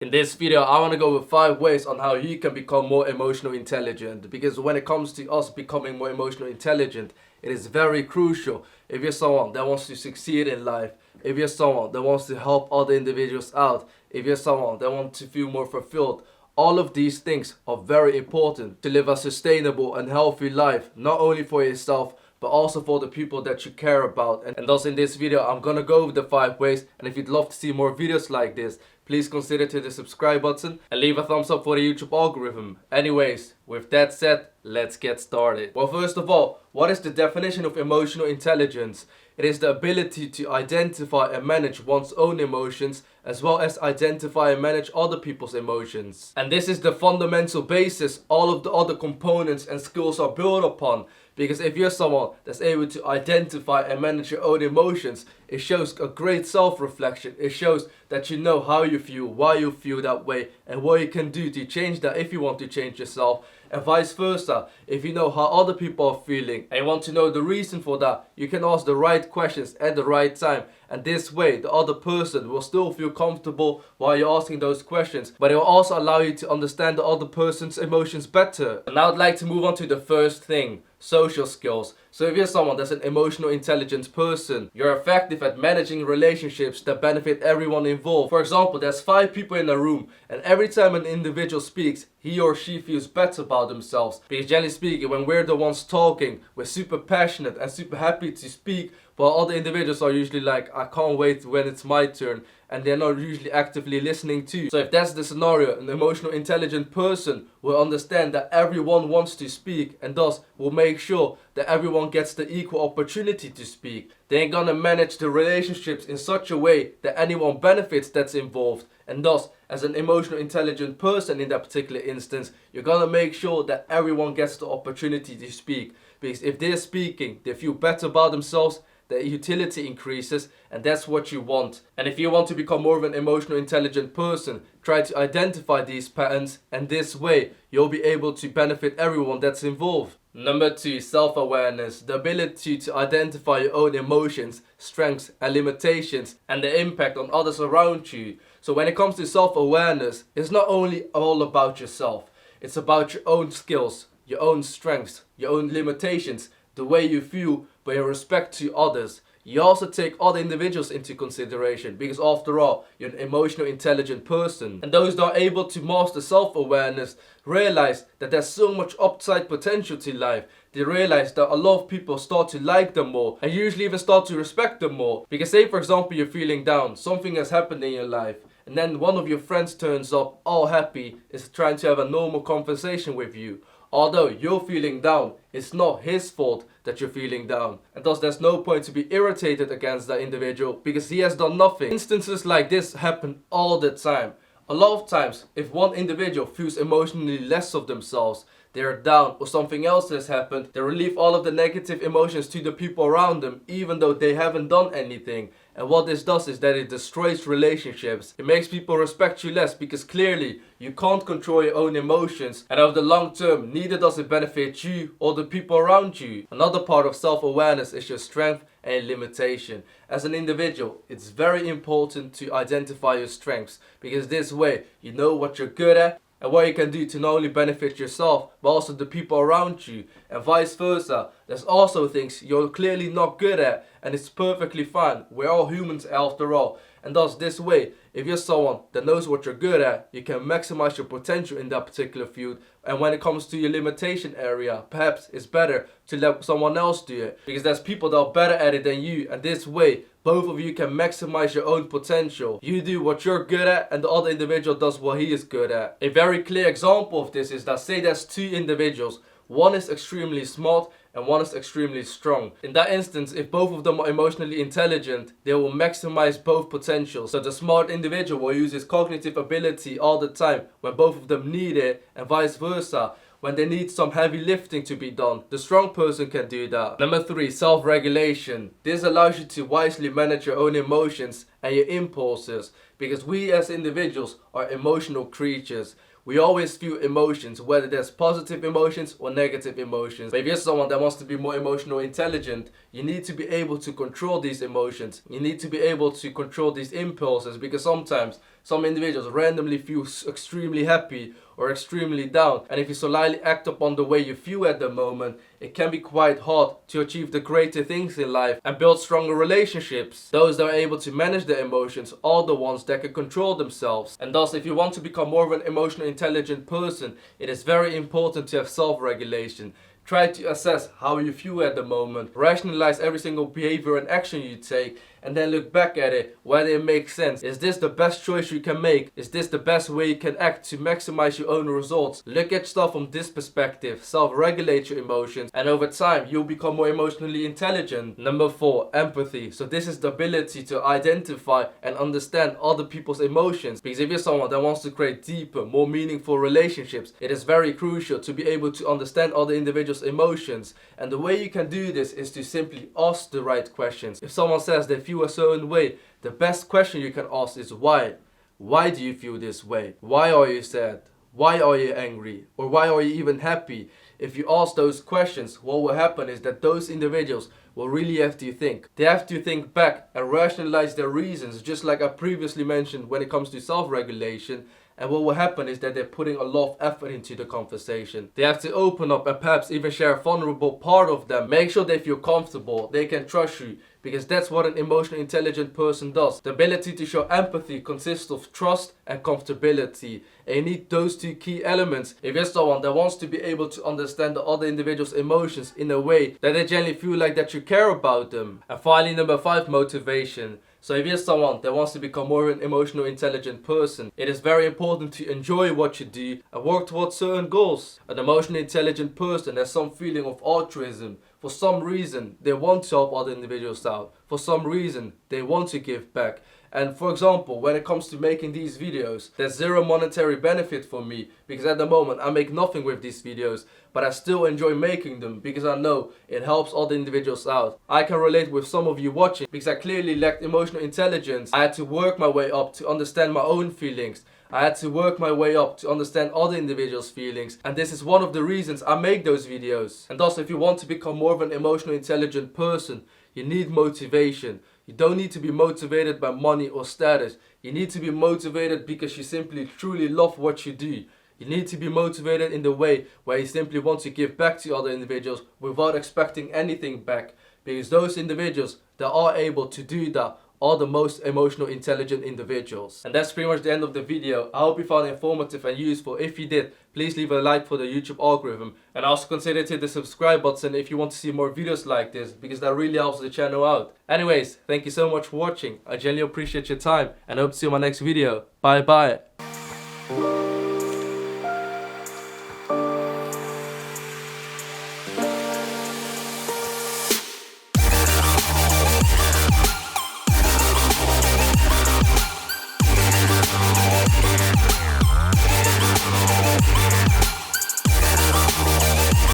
In this video, I want to go with 5 ways on how you can become more emotionally intelligent. Because when it comes to us becoming more emotionally intelligent, it is very crucial. If you're someone that wants to succeed in life, if you're someone that wants to help other individuals out, if you're someone that wants to feel more fulfilled, all of these things are very important to live a sustainable and healthy life, not only for yourself, but also for the people that you care about. And thus in this video, I'm gonna go over the 5 ways. And if you'd love to see more videos like this, please consider to the subscribe button and leave a thumbs up for the YouTube algorithm. Anyways, with that said, let's get started. Well, first of all, what is the definition of emotional intelligence? It is the ability to identify and manage one's own emotions, as well as identify and manage other people's emotions. And this is the fundamental basis all of the other components and skills are built upon. Because if you're someone that's able to identify and manage your own emotions, it shows a great self-reflection. It shows that you know how you feel, why you feel that way, and what you can do to change that if you want to change yourself. And vice versa, if you know how other people are feeling and you want to know the reason for that, you can ask the right questions at the right time. And this way, the other person will still feel comfortable while you're asking those questions, but it will also allow you to understand the other person's emotions better. And now I'd like to move on to the first thing. Social skills. So if you're someone that's an emotional intelligence person, you're effective at managing relationships that benefit everyone involved. For example, there's 5 people in a room, and every time an individual speaks, he or she feels better about themselves. Because generally speaking, when we're the ones talking, we're super passionate and super happy to speak, while other individuals are usually like, I can't wait when it's my turn, and they're not usually actively listening to. So if that's the scenario, an emotional intelligent person will understand that everyone wants to speak, and thus will make sure that everyone gets the equal opportunity to speak. They're gonna manage the relationships in such a way that anyone benefits that's involved. And thus, as an emotional intelligent person in that particular instance, you're gonna make sure that everyone gets the opportunity to speak. Because if they're speaking, they feel better about themselves, the utility increases, and that's what you want. And if you want to become more of an emotional intelligent person, try to identify these patterns, and this way you'll be able to benefit everyone that's involved. Number 2, self-awareness. The ability to identify your own emotions, strengths and limitations, and the impact on others around you. So when it comes to self-awareness, it's not only all about yourself, it's about your own skills, your own strengths, your own limitations, the way you feel, but in respect to others. You also take other individuals into consideration, because after all, you're an emotionally intelligent person. And those that are able to master self-awareness realize that there's so much upside potential to life. They realize that a lot of people start to like them more, and usually even start to respect them more. Because say for example you're feeling down, something has happened in your life, and then one of your friends turns up all happy, is trying to have a normal conversation with you. Although you're feeling down, it's not his fault that you're feeling down. And thus there's no point to be irritated against that individual because he has done nothing. Instances like this happen all the time. A lot of times, if one individual feels emotionally less of themselves, they're down or something else has happened, they relieve all of the negative emotions to the people around them even though they haven't done anything. And what this does is that it destroys relationships. It makes people respect you less because clearly you can't control your own emotions, and over the long term neither does it benefit you or the people around you. Another part of self-awareness is your strength and limitation. As an individual, it's very important to identify your strengths, because this way you know what you're good at and what you can do to not only benefit yourself but also the people around you, and vice versa. There's also things you're clearly not good at, and it's perfectly fine. We're all humans after all. And thus this way, if you're someone that knows what you're good at, you can maximize your potential in that particular field. And when it comes to your limitation area, perhaps it's better to let someone else do it, because there's people that are better at it than you, and this way both of you can maximize your own potential. You do what you're good at and the other individual does what he is good at. A very clear example of this is that say there's 2 individuals. One is extremely smart and one is extremely strong. In that instance, if both of them are emotionally intelligent, they will maximize both potentials. So the smart individual will use his cognitive ability all the time when both of them need it, and vice versa. When they need some heavy lifting to be done, the strong person can do that. Number 3, self-regulation. This allows you to wisely manage your own emotions and your impulses. Because we as individuals are emotional creatures. We always feel emotions, whether there's positive emotions or negative emotions. But if you're someone that wants to be more emotionally intelligent, you need to be able to control these emotions. You need to be able to control these impulses, because sometimes some individuals randomly feel extremely happy or extremely down. And if you slightly act upon the way you feel at the moment, it can be quite hard to achieve the greater things in life and build stronger relationships. Those that are able to manage their emotions are the ones that can control themselves. And thus, if you want to become more of an emotionally intelligent person, it is very important to have self-regulation. Try to assess how you feel at the moment, rationalize every single behavior and action you take, and then look back at it, whether it makes sense. Is this the best choice you can make? Is this the best way you can act to maximize your own results? Look at stuff from this perspective, self-regulate your emotions, and over time, you'll become more emotionally intelligent. Number 4, empathy. So this is the ability to identify and understand other people's emotions. Because if you're someone that wants to create deeper, more meaningful relationships, it is very crucial to be able to understand other individuals' emotions. And the way you can do this is to simply ask the right questions. If someone says they feel a certain way, the best question you can ask is why. Why do you feel this way? Why are you sad? Why are you angry? Or why are you even happy? If you ask those questions, what will happen is that those individuals will really have to think. They have to think back and rationalize their reasons, just like I previously mentioned when it comes to self-regulation. And what will happen is that they're putting a lot of effort into the conversation. They have to open up and perhaps even share a vulnerable part of them. Make sure they feel comfortable, they can trust you, because that's what an emotionally intelligent person does. The ability to show empathy consists of trust and comfortability. And you need those two key elements if you're someone that wants to be able to understand the other individual's emotions in a way that they generally feel like that you care about them. And finally, number 5, motivation. So if you're someone that wants to become more of an emotionally intelligent person, it is very important to enjoy what you do and work towards certain goals. An emotionally intelligent person has some feeling of altruism. For some reason, they want to help other individuals out. For some reason, they want to give back. And for example, when it comes to making these videos, there's zero monetary benefit for me, because at the moment I make nothing with these videos, but I still enjoy making them because I know it helps other individuals out. I can relate with some of you watching because I clearly lacked emotional intelligence. I had to work my way up to understand my own feelings. I had to work my way up to understand other individuals' feelings, and this is one of the reasons I make those videos. And thus, if you want to become more of an emotionally intelligent person, you need motivation. You don't need to be motivated by money or status. You need to be motivated because you simply truly love what you do. You need to be motivated in the way where you simply want to give back to other individuals without expecting anything back. Because those individuals that are able to do that are the most emotionally intelligent individuals. And that's pretty much the end of the video. I hope you found it informative and useful. If you did, please leave a like for the YouTube algorithm. And also consider to hit the subscribe button if you want to see more videos like this, because that really helps the channel out. Anyways, thank you so much for watching. I genuinely appreciate your time and I hope to see you in my next video. Bye bye.